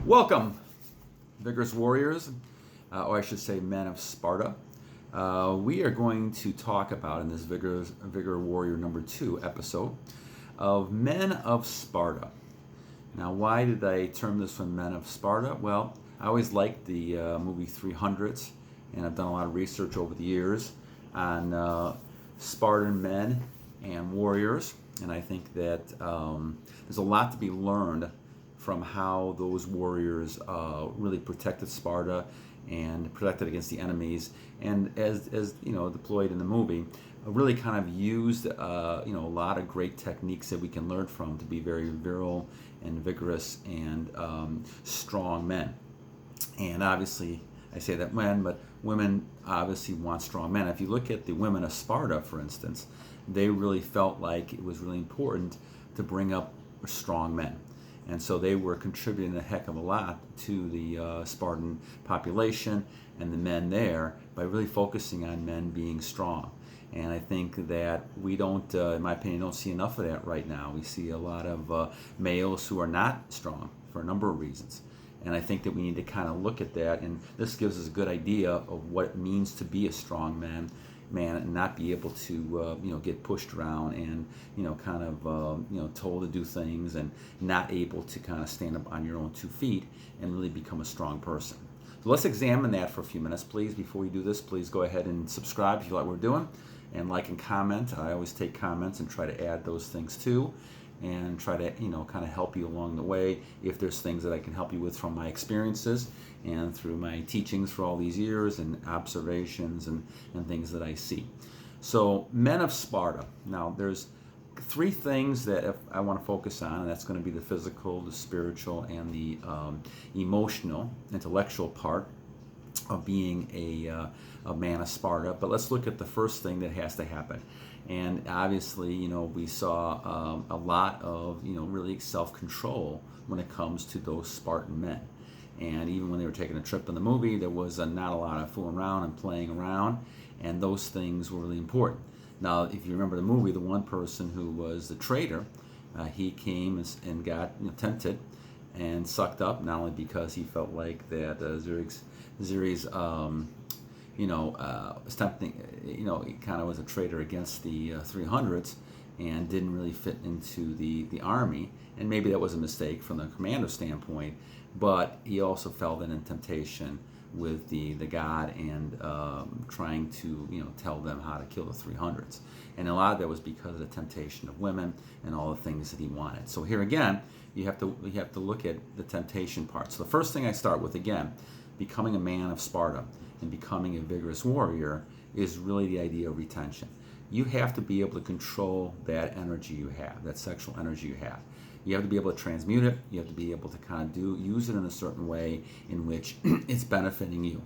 Welcome, vigorous warriors, or I should say men of Sparta. We are going to talk about in this Vigor Warrior number 2 episode of Men of Sparta. Now, why did I term this one Men of Sparta? Well, I always liked the movie 300s, and I've done a lot of research over the years on Spartan men and warriors, and I think that there's a lot to be learned from how those warriors really protected Sparta and protected against the enemies, and as you know, deployed in the movie, really kind of used a lot of great techniques that we can learn from to be very virile and vigorous and strong men. And obviously, I say that men, but women obviously want strong men. If you look at the women of Sparta, for instance, they really felt like it was really important to bring up strong men. And so they were contributing a heck of a lot to the Spartan population and the men there by really focusing on men being strong. And I think that we don't, in my opinion, don't see enough of that right now. We see a lot of males who are not strong for a number of reasons. And I think that we need to kind of look at that, and this gives us a good idea of what it means to be a strong man and not be able to get pushed around and kind of told to do things and not able to kind of stand up on your own 2 feet and really become a strong person. So let's examine that for a few minutes, please. Before we do this, please go ahead and subscribe if you like what we're doing, and like and comment. I always take comments and try to add those things too, and try to kind of help you along the way if there's things that I can help you with from my experiences and through my teachings for all these years and observations and things that I see. So, men of Sparta. Now, there's 3 things that I want to focus on, and that's going to be the physical, the spiritual, and the emotional, intellectual part of being a man of Sparta. But let's look at the first thing that has to happen. And obviously, we saw a lot of, really self-control when it comes to those Spartan men. And even when they were taking a trip in the movie, there was not a lot of fooling around and playing around, and those things were really important. Now, if you remember the movie, the one person who was the traitor, he came and got tempted and sucked up, not only because he felt like that Xerxes was tempting, he kind of was a traitor against the 300s and didn't really fit into the army, and maybe that was a mistake from the commander standpoint, but he also fell in temptation with the god and trying to tell them how to kill the 300s, and a lot of that was because of the temptation of women and all the things that he wanted. So here again, you have to look at the temptation part. So the first thing I start with, again, becoming a man of Sparta and becoming a vigorous warrior, is really the idea of retention. You have to be able to control that energy you have, that sexual energy you have. You have to be able to transmute it. You have to be able to kind of use it in a certain way in which it's benefiting you,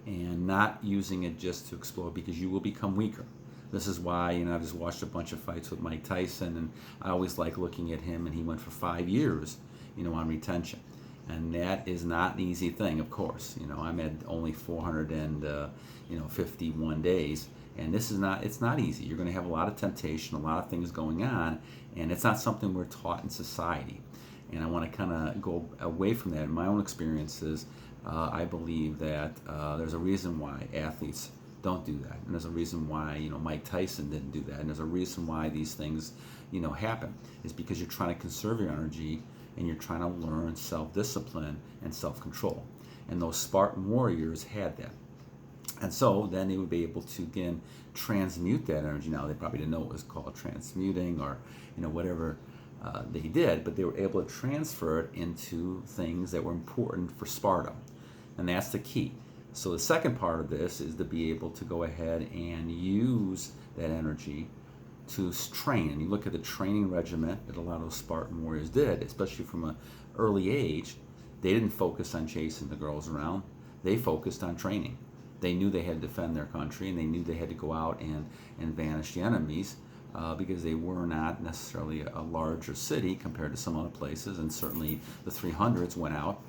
and not using it just to explode, because you will become weaker. This is why, I've just watched a bunch of fights with Mike Tyson, and I always like looking at him, and he went for 5 years, on retention. And that is not an easy thing, of course. I'm at only 451 days, and it's not easy. You're going to have a lot of temptation, a lot of things going on, and it's not something we're taught in society. And I want to kind of go away from that. In my own experiences, I believe that there's a reason why athletes don't do that, and there's a reason why Mike Tyson didn't do that, and there's a reason why these things happen. Is because you're trying to conserve your energy, and you're trying to learn self-discipline and self-control. And those Spartan warriors had that. And so then they would be able to, again, transmute that energy. Now, they probably didn't know it was called transmuting or, whatever they did, but they were able to transfer it into things that were important for Sparta. And that's the key. So the second part of this is to be able to go ahead and use that energy to train. And you look at the training regimen that a lot of those Spartan warriors did, especially from an early age. They didn't focus on chasing the girls around. They focused on training. They knew they had to defend their country, and they knew they had to go out and vanish the enemies because they were not necessarily a larger city compared to some other places. And certainly the 300s went out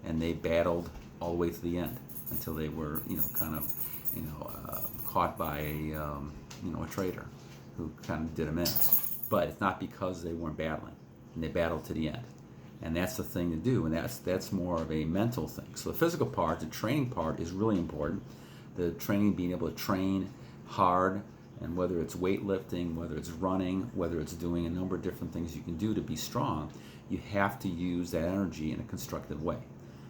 and they battled all the way to the end until they were caught by a traitor who kind of did them in. But it's not because they weren't battling, and they battled to the end. And that's the thing to do, and that's more of a mental thing. So the physical part, the training part, is really important. The training, being able to train hard, and whether it's weightlifting, whether it's running, whether it's doing a number of different things you can do to be strong, you have to use that energy in a constructive way.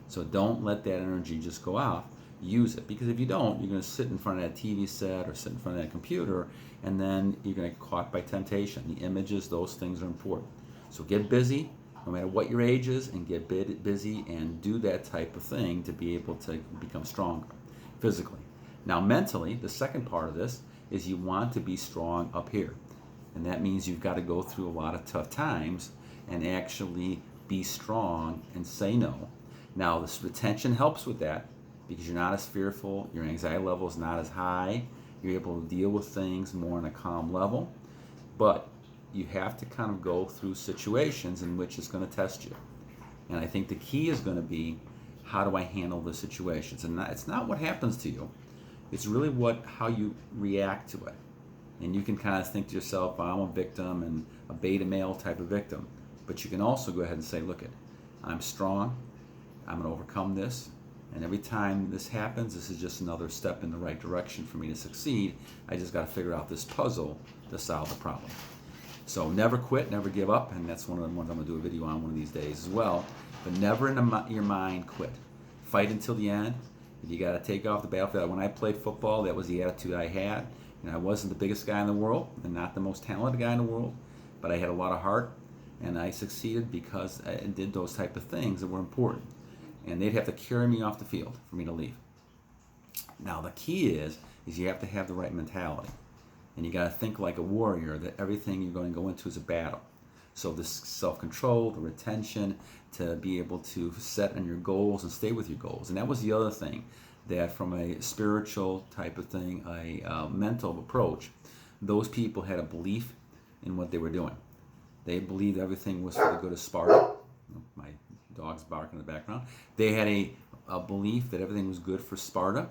So don't let that energy just go out. Use it, because if you don't, you're going to sit in front of that TV set or sit in front of that computer, and then you're going to get caught by temptation. The images, those things are important. So get busy, no matter what your age is, and get busy and do that type of thing to be able to become stronger physically. Now mentally, the second part of this is you want to be strong up here. And that means you've got to go through a lot of tough times and actually be strong and say no. Now this retention helps with that, because you're not as fearful, your anxiety level is not as high, you're able to deal with things more on a calm level. But you have to kind of go through situations in which it's going to test you. And I think the key is going to be, how do I handle the situations? And it's not what happens to you, it's really how you react to it. And you can kind of think to yourself, I'm a victim and a beta male type of victim. But you can also go ahead and say, look, I'm strong, I'm going to overcome this. And every time this happens, this is just another step in the right direction for me to succeed. I just got to figure out this puzzle to solve the problem. So never quit, never give up, and that's one of the ones I'm going to do a video on one of these days as well. But never in your mind quit. Fight until the end. If you got to take off the battlefield. When I played football, that was the attitude I had. And I wasn't the biggest guy in the world and not the most talented guy in the world, but I had a lot of heart, and I succeeded because I did those type of things that were important. And they'd have to carry me off the field for me to leave. Now the key is you have to have the right mentality. And you got to think like a warrior, that everything you're going to go into is a battle. So this self-control, the retention, to be able to set on your goals and stay with your goals. And that was the other thing, that from a spiritual type of thing, a mental approach, those people had a belief in what they were doing. They believed everything was for the good of Sparta. My dog's barking in the background. They had a belief that everything was good for Sparta,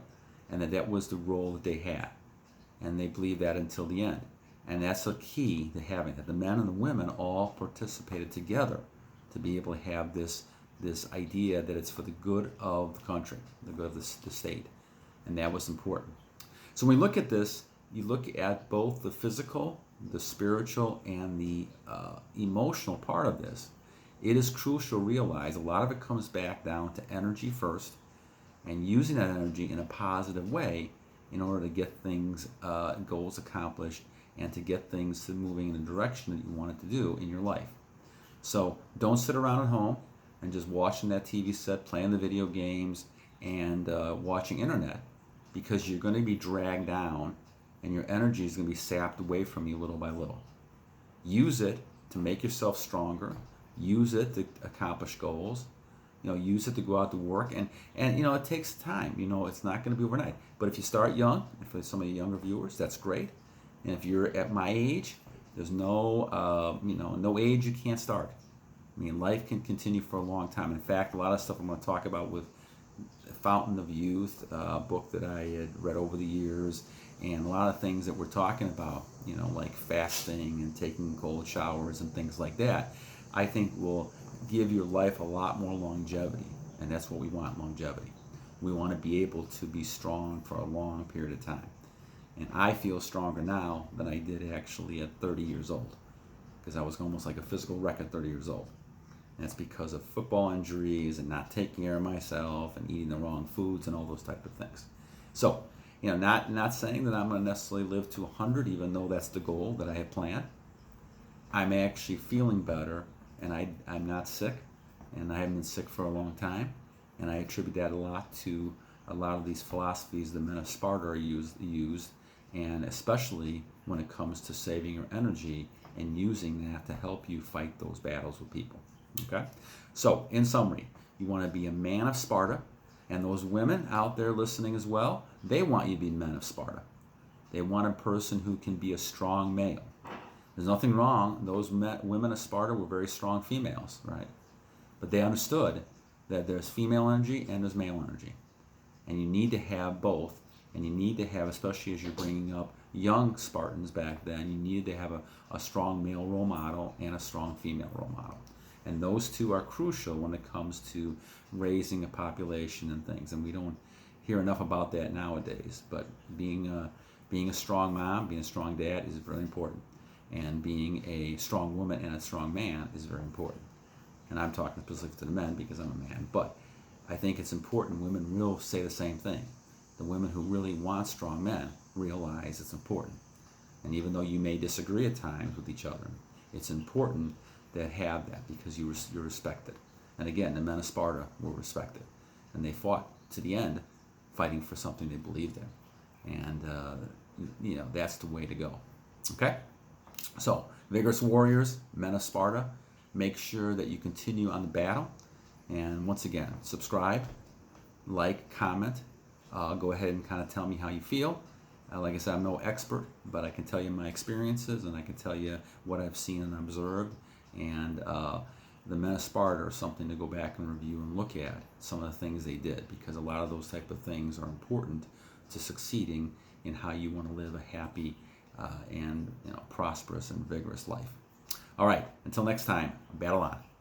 and that was the role that they had. And they believed that until the end. And that's the key to having that. The men and the women all participated together to be able to have this idea that it's for the good of the country, the good of the state. And that was important. So when we look at this, you look at both the physical, the spiritual, and the emotional part of this. It is crucial to realize a lot of it comes back down to energy first, and using that energy in a positive way in order to get things, goals accomplished, and to get things to moving in the direction that you want it to do in your life. So don't sit around at home and just watching that TV set, playing the video games, and watching internet, because you're going to be dragged down and your energy is going to be sapped away from you little by little. Use it to make yourself stronger. Use it to accomplish goals. Use it to go out to work, and it takes time. It's not going to be overnight. But if you start young, and for some of the younger viewers, that's great. And if you're at my age, there's no age you can't start. Life can continue for a long time. In fact, a lot of stuff I'm going to talk about with Fountain of Youth, a book that I had read over the years, and a lot of things that we're talking about, like fasting and taking cold showers and things like that, I think will give your life a lot more longevity. And that's what we want, longevity. We want to be able to be strong for a long period of time. And I feel stronger now than I did actually at 30 years old, because I was almost like a physical wreck at 30 years old. And that's because of football injuries and not taking care of myself and eating the wrong foods and all those type of things. So, not saying that I'm going to necessarily live to 100, even though that's the goal that I have planned. I'm actually feeling better, and I'm not sick, and I haven't been sick for a long time. And I attribute that a lot to a lot of these philosophies the men of Sparta are used, and especially when it comes to saving your energy and using that to help you fight those battles with people. Okay? So, in summary, you want to be a man of Sparta, and those women out there listening as well, they want you to be men of Sparta. They want a person who can be a strong male. There's nothing wrong. Those women of Sparta were very strong females, right? But they understood that there's female energy and there's male energy. And you need to have both. And you need to have, especially as you're bringing up young Spartans back then, you needed to have a strong male role model and a strong female role model. And those two are crucial when it comes to raising a population and things. And we don't hear enough about that nowadays. But being a strong mom, being a strong dad is very important. And being a strong woman and a strong man is very important. And I'm talking specifically to the men because I'm a man. But I think it's important women will say the same thing. The women who really want strong men realize it's important. And even though you may disagree at times with each other, it's important that have that because you're respected. And again, the men of Sparta were respected. And they fought to the end, fighting for something they believed in. And, that's the way to go. Okay? So, vigorous warriors, men of Sparta, make sure that you continue on the battle. And once again, subscribe, like, comment. Go ahead and kind of tell me how you feel. Like I said, I'm no expert, but I can tell you my experiences and I can tell you what I've seen and observed. And the men of Sparta are something to go back and review and look at some of the things they did, because a lot of those type of things are important to succeeding in how you want to live a happy and prosperous and vigorous life. All right, until next time, battle on.